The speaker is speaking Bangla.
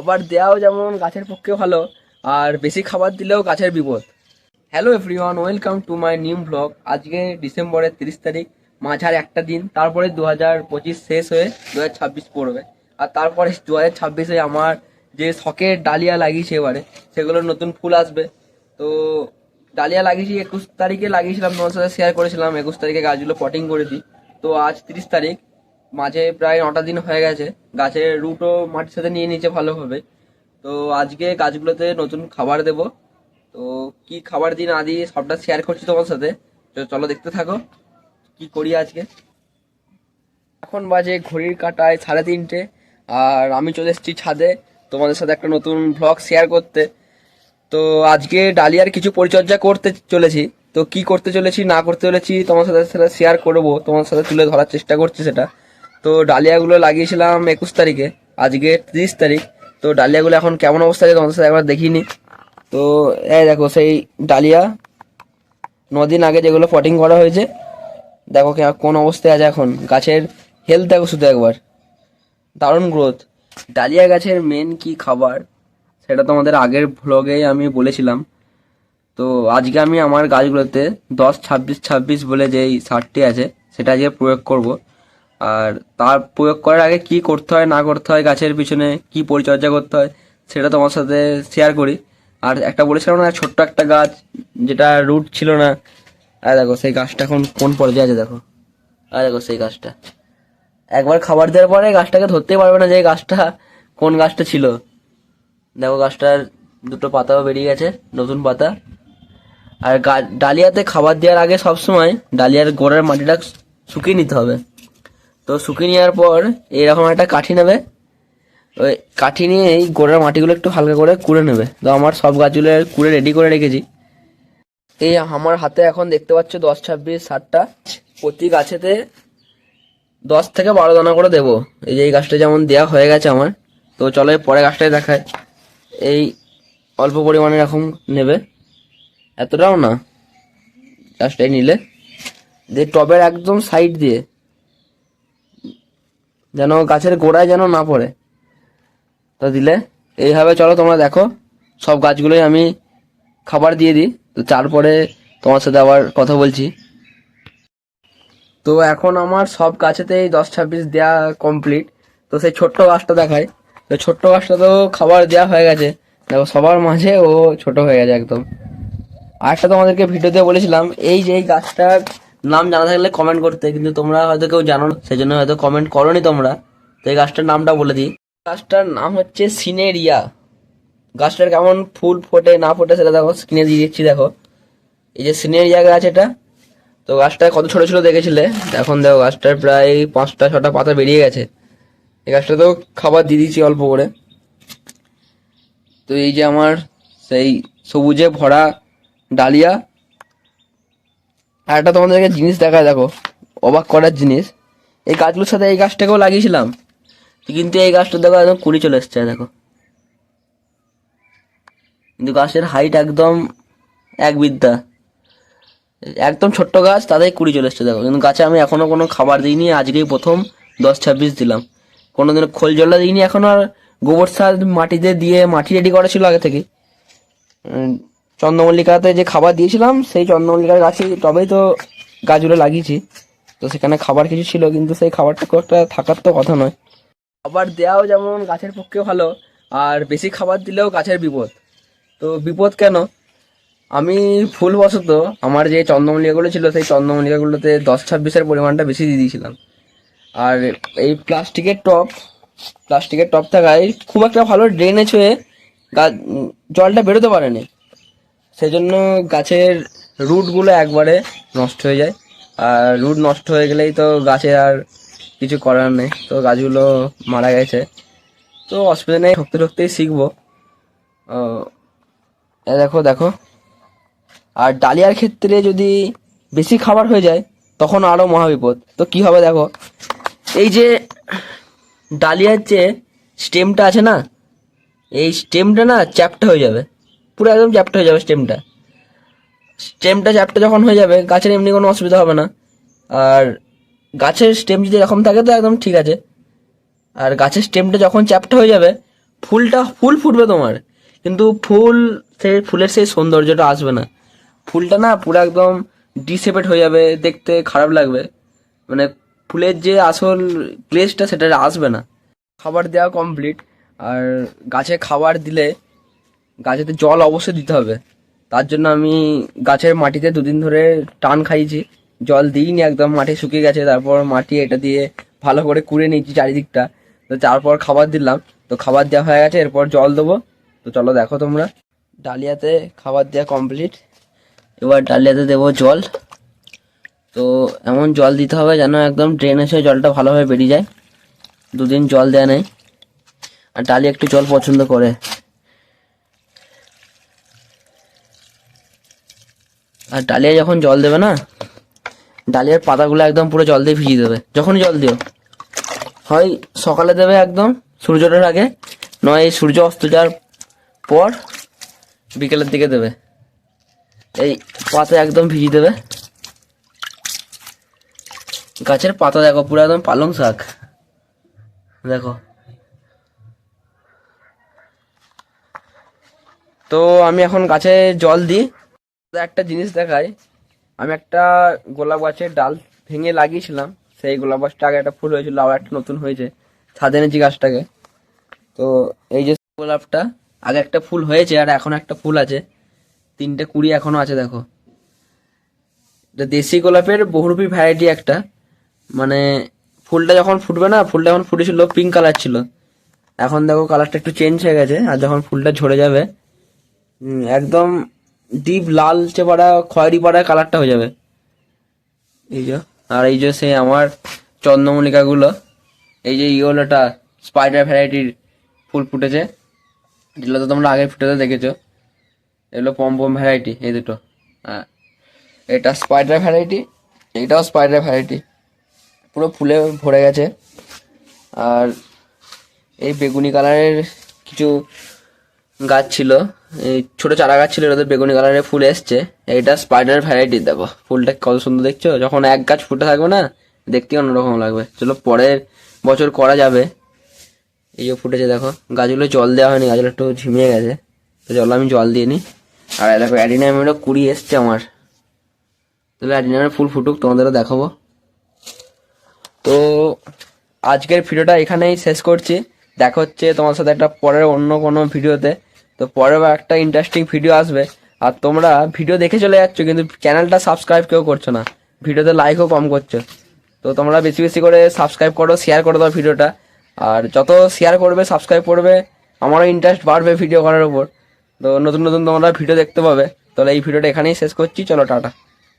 খাবার দেওয়াও যেমন গাছের পক্ষে ভালো, আর বেশি খাবার দিলেও গাছের বিপদ। Hello everyone, welcome to my new blog. আজকে ডিসেম্বরের 30 তারিখ, মাঝার একটা দিন, তারপরে 2025 শেষ হয়ে 2026 পড়বে। আর তারপরে 2026-এ আমার যে শখের ডালিয়া লাগিয়েছি এবারে, সেগুলোর নতুন ফুল আসবে। তো ডালিয়া লাগিয়েছি 21 তারিখে লাগিয়েছিলাম, তোমার সাথে শেয়ার করেছিলাম। 21 তারিখে গাছগুলো পটিং করে দিই। তো আজ 30 তারিখ, মাঝে প্রায় 9টা দিন হয়ে গেছে। গাছের রুটও মাটির সাথে নিয়ে নিয়েছে ভালোভাবে। তো আজকে গাছগুলোতে নতুন খাবার দেব। তো কি খাবার দিই না দিই সবটা শেয়ার করছি তোমার সাথে। তো চলো দেখতে থাকো কি করি আজকে। এখন বাজে ঘড়ির কাঁটায় 3:30, আর আমি চলে এসেছি ছাদে তোমাদের সাথে একটা নতুন ভ্লগ শেয়ার করতে। তো আজকে ডালিয়ার কিছু পরিচর্যা করতে চলেছি। তো কি করতে চলেছি না করতে চলেছি তোমার সাথে সেটা শেয়ার করবো, তোমার সাথে তুলে ধরার চেষ্টা করছি সেটা। তো ডালিয়াগুলো লাগিয়েছিলাম 21 তারিখে, আজকে 30 তারিখ। তো ডালিয়াগুলো এখন কেমন অবস্থা আছে তোমাদের সাথে একবার দেখিনি। তো এই দেখো সেই ডালিয়া 9 দিন আগে যেগুলো পটিং করা হয়েছে, দেখো কোন অবস্থায় আছে এখন। গাছের হেলথ দেখো শুধু একবার, দারুণ গ্রোথ। ডালিয়া গাছের মেন কি খাবার সেটা তোমাদের আগের ভ্লগে আমি বলেছিলাম। তো আজকে আমি আমার গাছগুলোতে 10-26-26 বলে যেই সারটি আছে সেটা আজকে প্রয়োগ করব। আর তার প্রয়োগ করার আগে কি করতে হয় না করতে হয়, গাছের পিছনে কি পরিচর্যা করতে হয় সেটা তোমার সাথে শেয়ার করি। আর একটা বলেছিলাম না, ছোট্ট একটা গাছ যেটা রুট ছিল না, আর দেখো সেই গাছটা এখন কোন পর্যায়ে আছে দেখো। আর দেখো সেই গাছটা, একবার খাবার দেওয়ার পরে গাছটাকে ধরতেই পারবে না যে এই গাছটা কোন গাছটা ছিল। দেখো গাছটার দুটো পাতাও বেরিয়ে গেছে, নতুন পাতা। আর ডালিয়াতে খাবার দেওয়ার আগে সবসময় ডালিয়ার গোড়ার মাটিটা শুকিয়ে নিতে হবে। তো শুকিয়ে নেওয়ার পর এরকম একটা কাঠি নেবে, ওই কাঠি নিয়ে এই গোড়ার মাটিগুলো একটু হালকা করে কুড়ে নেবে। তো আমার সব গাছগুলো কুড়ে রেডি করে রেখেছি। এই আমার হাতে এখন দেখতে পাচ্ছ 10-26-60টা, প্রতি গাছেতে 10 থেকে 12 দানা করে দেবো। এই যে এই গাছটা যেমন দেওয়া হয়ে গেছে আমার। তো চলো পরে গাছটাই দেখায়। এই অল্প পরিমাণে এরকম নেবে, এতটাও না, গাছটাই নিলে দিয়ে টবের একদম সাইড দিয়ে, যেন গাছের গোড়ায় যেন না পড়ে, তো দিলে এইভাবে। চলো তোমরা দেখো সব গাছগুলোই আমি খাবার দিয়ে দিই। তো তারপরে তোমার সাথে আবার কথা বলছি। তো এখন আমার সব গাছেতেই 10-26 দেওয়া কমপ্লিট। তো সেই ছোট্ট গাছটা দেখায়। তো ছোট্ট গাছটা তো খাবার দেওয়া হয়ে গেছে, দেখো সবার মাঝে ও ছোট হয়ে গেছে একদম। আর একটা তোমাদেরকে ভিডিওতে বলেছিলাম এই যে এই গাছটার নাম জানা থাকলে কমেন্ট করতে, কিন্তু তোমরা হয়তো কেউ জানো না, সেই জন্য হয়তো কমেন্ট করোনি তোমরা। তো এই গাছটার নামটা বলে দিই। গাছটার নাম হচ্ছে সিনেরিয়া। গাছটার কেমন ফুল ফোটে না ফোটে সেটা দেখো, স্ক্রিনে দিয়ে দিচ্ছি দেখো। এই যে সিনেরিয়া গাছ এটা। তো গাছটা কত ছোট ছোট দেখেছিলে, এখন দেখো গাছটার প্রায় 5টা-6টা পাতা বেরিয়ে গেছে। এই গাছটা তো খাবার দিয়ে দিচ্ছি অল্প করে। তো এই যে আমার সেই সবুজে ভরা ডালিয়া। আর একটা তোমাদেরকে জিনিস দেখায় দেখো, অবাক করার জিনিস। এই গাছগুলোর সাথে এই গাছটাকেও লাগিয়েছিলাম, কিন্তু এই গাছটা দেখো একদম কুড়ি চলে এসছে দেখো। কিন্তু গাছের হাইট একদম এক বিদ্যা, একদম ছোট্ট গাছ, তাদের কুড়ি চলে এসছে দেখো। কিন্তু গাছে আমি এখনো কোনো খাবার দিইনি, আজকেই প্রথম 10-26 দিলাম। কোনোদিন খোল জলটা দিইনি এখন। আর গোবর সার মাটিতে দিয়ে মাটি রেডি করা ছিল আগে থেকে। চন্দ্রমল্লিকাতে যে খাবার দিয়েছিলাম সেই চন্দ্রমল্লিকার গাছে তবেই তো গাছগুলো লাগিয়েছি। তো সেখানে খাবার কিছু ছিল, কিন্তু সেই খাবারটা খুব একটা থাকার তো কথা নয়। খাবার দেওয়াও যেমন গাছের পক্ষে ভালো, আর বেশি খাবার দিলেও গাছের বিপদ। তো বিপদ কেন, আমি ভুলবশত আমার যে চন্দ্রমল্লিকাগুলো ছিল সেই চন্দ্রমল্লিকাগুলোতে 10-26-এর পরিমাণটা বেশি দিয়ে দিয়েছিলাম। আর এই প্লাস্টিকের টপ থাকায় খুব একটা ভালো ড্রেনেজ হয়ে গাছ জলটা বেরোতে পারেনি। সেই জন্য গাছের রুটগুলো একবারে নষ্ট হয়ে যায়। আর রুট নষ্ট হয়ে গেলেই তো গাছের আর কিছু করার নেই, তো গাছগুলো মারা গেছে। তো অসুবিধা নেই, ঠকতে ঠকতেই শিখবো। দেখো দেখো। আর ডালিয়ার ক্ষেত্রে যদি বেশি খাবার হয়ে যায় তখন আরো মহাবিপদ। তো কি হবে দেখো, এই যে ডালিয়ার যে স্টেমটা আছে না, এই স্টেমটা না চ্যাপ্টা হয়ে যাবে, পুরো একদম চ্যাপ্টা হয়ে যাবে স্টেমটা চ্যাপ্টা যখন হয়ে যাবে গাছের এমনি কোনো অসুবিধা হবে না। আর গাছের স্টেম যদি এরকম থাকে তো একদম ঠিক আছে। আর গাছের স্টেমটা যখন চ্যাপ্টা হয়ে যাবে ফুল ফুটবে তোমার, কিন্তু ফুলের সেই সৌন্দর্যটা আসবে না। ফুলটা না পুরো একদম ডিসেপেট হয়ে যাবে, দেখতে খারাপ লাগবে, মানে ফুলের যে আসল গ্লেজটা সেটা আসবে না। খাবার দেওয়া কমপ্লিট। আর গাছে খাবার দিলে গাছেতে জল অবশ্যই দিতে হবে। তার জন্য আমি গাছের মাটিতে 2 দিন ধরে টান খাইয়েছি, জল দিইনি, একদম মাটি শুকিয়ে গেছে। তারপর মাটি এটা দিয়ে ভালো করে কুড়ে নিয়েছি চারিদিকটা, তো তারপর খাবার দিলাম। তো খাবার দেওয়া হয়ে গেছে, এরপর জল দেবো। তো চলো দেখো তোমরা। ডালিয়াতে খাবার দেওয়া কমপ্লিট, এবার ডালিয়াতে দেবো জল। তো এমন জল দিতে হবে যেন একদম ড্রেন এসে জলটা ভালোভাবে বেরিয়ে যায়। 2 দিন জল দেওয়া নেই, আর ডালিয়া একটু জল পছন্দ করে। আর ডালিয়া যখন জল দেবে না, ডালিয়ার পাতাগুলো একদম পুরো জল দিয়ে ভিজিয়ে দেবে। যখনই জল দিও, হয় সকালে দেবে একদম সূর্যটার আগে, নয় এই সূর্য অস্ত যাওয়ার পর বিকেলের দিকে দেবে। এই পাতা একদম ভিজিয়ে দেবে। গাছের পাতা দেখো পুরো একদম পালং শাক, দেখো। তো আমি এখন গাছে জল দিই। একটা জিনিস দেখাই, আমি একটা গোলাপ গাছের ডাল ভেঙে লাগিয়েছিলাম। সেই গোলাপ গাছটা আগে একটা ফুল হয়েছিল, আবার একটা নতুন হয়েছে, ছাদে এনেছি গাছটাকে। তো এই যে গোলাপটা, আগে একটা ফুল হয়েছে আর এখন একটা ফুল আছে, 3টে কুড়ি এখনো আছে, দেখো। এটা দেশি গোলাপের বহুরূপী ভ্যারাইটি একটা, মানে ফুলটা যখন ফুটবে না, ফুলটা যখন ফুটেছিল পিঙ্ক কালার ছিল, এখন দেখো কালারটা একটু চেঞ্জ হয়ে গেছে। আর যখন ফুলটা ঝরে যাবে একদম ডিপ লালচে পাড়া খয়েরি পাড়া কালারটা হয়ে যাবে। এই যে, আর এই যে সে আমার চন্দ্রমল্লিকাগুলো, এই যে ইয়েলোটা স্পাইডার ভ্যারাইটির ফুল ফুটেছে, যেগুলো তো তোমরা আগে ফুটেতে দেখেছো। এগুলো পম ভ্যারাইটি, এই দুটো। হ্যাঁ, এটা স্পাইডার ভ্যারাইটি, এইটাও স্পাইডার ভ্যারাইটি, পুরো ফুলে ভরে গেছে। আর এই বেগুনি কালারের কিছু গাছ ছিল, এই ছোট চারা গাছ ছিল, ওদের বেগুনি কালারের ফুল এসছে। এইটা স্পাইডার ভ্যারাইটি, দেখো ফুলটা কত সুন্দর দেখছো। যখন এক গাছ ফুটে থাকবে না, দেখতে অন্যরকম লাগবে। চলো পরের বছর করা যাবে। এই যে ফুটেছে দেখো, গাছগুলো জল দেওয়া হয়নি, গাছগুলো একটু ঝিমিয়ে গেছে, তো চলো আমি জল দিয়ে নিই। আর দেখো অ্যাডিনামেরও কুড়ি এসছে আমার, তাহলে অ্যাডিনামের ফুল ফুটুক, তোমাদেরও দেখাবো। তো আজকের ভিডিওটা এখানেই শেষ করছি, দেখা হচ্ছে তোমার সাথে একটা পরের অন্য কোনো ভিডিওতে। তো পরের একটা ইন্টারেস্টিং ভিডিও আসবে। আর তোমরা ভিডিও দেখে চলে যাচ্ছ, কিন্তু চ্যানেলটা সাবস্ক্রাইব কেউ করছো না, ভিডিওতে লাইকও কম করছো। তো তোমরা বেশি বেশি করে সাবস্ক্রাইব করো, শেয়ার করে দাও ভিডিওটা। আর যত শেয়ার করবে, সাবস্ক্রাইব করবে, আমারও ইন্টারেস্ট বাড়বে ভিডিও করার উপর। তো নতুন নতুন তোমরা ভিডিও দেখতে পাবে। তাহলে এই ভিডিওটা এখানেই শেষ করছি, চলো টাটা।